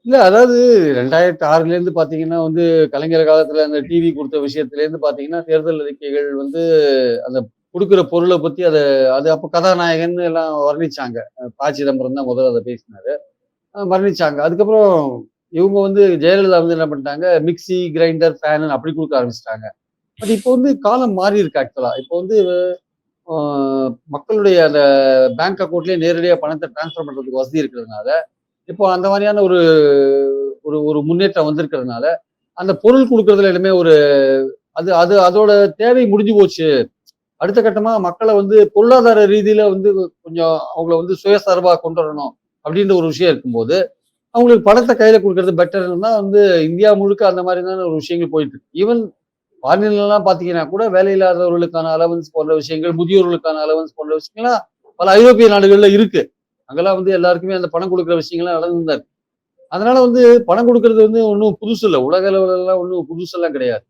இல்ல அதாவது 2006லேருந்து பார்த்தீங்கன்னா வந்து, கலைஞர் காலத்துல அந்த டிவி குடுத்த விஷயத்துலேருந்து பார்த்தீங்கன்னா, தேர்தல் அறிக்கைகள் வந்து அந்த குடுக்குற பொருள பத்தி அது அப்ப கதாநாயகன்னு எல்லாம் வர்ணிச்சாங்க. சிதம்பரம் தான் முதல்ல அத பேசினாரு. வர்ணிச்சாங்க. அதுக்கப்புறம் இவங்க வந்து ஜெயலலிதா வந்து என்ன பண்ணிட்டாங்க, மிக்ஸி, கிரைண்டர், ஃபேனுன்னு அப்படி குடுக்க ஆரம்பிச்சுட்டாங்க. பட் இப்போ வந்து காலம் மாறி இருக்கு ஆக்சுவலா. இப்போ வந்து அ மக்களுடைய அந்த பேங்க் அக்கவுண்ட்லயே நேரடியா பணத்த ட்ரான்ஸ்ஃபர் பண்றதுக்கு வசதி இருக்கிறதுனால, இப்போ அந்த மாரியான ஒரு ஒரு ஒரு முன்னேற்றம் வந்திருக்கிறதுனால, அந்த பொருள் குடுக்குறதுல இனிமே ஒரு அது அது அதோட தேவை முடிஞ்சு போச்சு. அடுத்த கட்டமா மக்கள வந்து பொருளாதார ரீதியில வந்து கொஞ்சம் அவங்கள வந்து சுயசார்பா கொண்டு வரணும். அப்படின்ற ஒரு விஷயம் இருக்கும்போது, அவங்களுக்கு பணத்த கையில குடுக்குறது பெட்டர்ன்னு தான் வந்து இந்தியா முழுக்க அந்த மாரியான ஒரு விஷயங்கள் போயிட்டு இருக்கு. ஈவன் ஃபாரின்லலாம் பார்த்தீங்கன்னா கூட வேலை இல்லாதவர்களுக்கான அலவன்ஸ் போன்ற விஷயங்கள், முதியோர்களுக்கான அலவன்ஸ் போன்ற விஷயங்கள்லாம் பல ஐரோப்பிய நாடுகள்ல இருக்கு. அங்கெல்லாம் வந்து எல்லாருக்குமே அந்த பணம் குடுக்குற விஷயங்கள்லாம் நடந்துன்னு தான் இருக்கு. அதனால வந்து பணம் குடுக்குறது வந்து ஒண்ணும் புதுசு இல்ல. உலக அளவுலலாம் ஒண்ணும் புதுசெல்லாம் கிடையாது.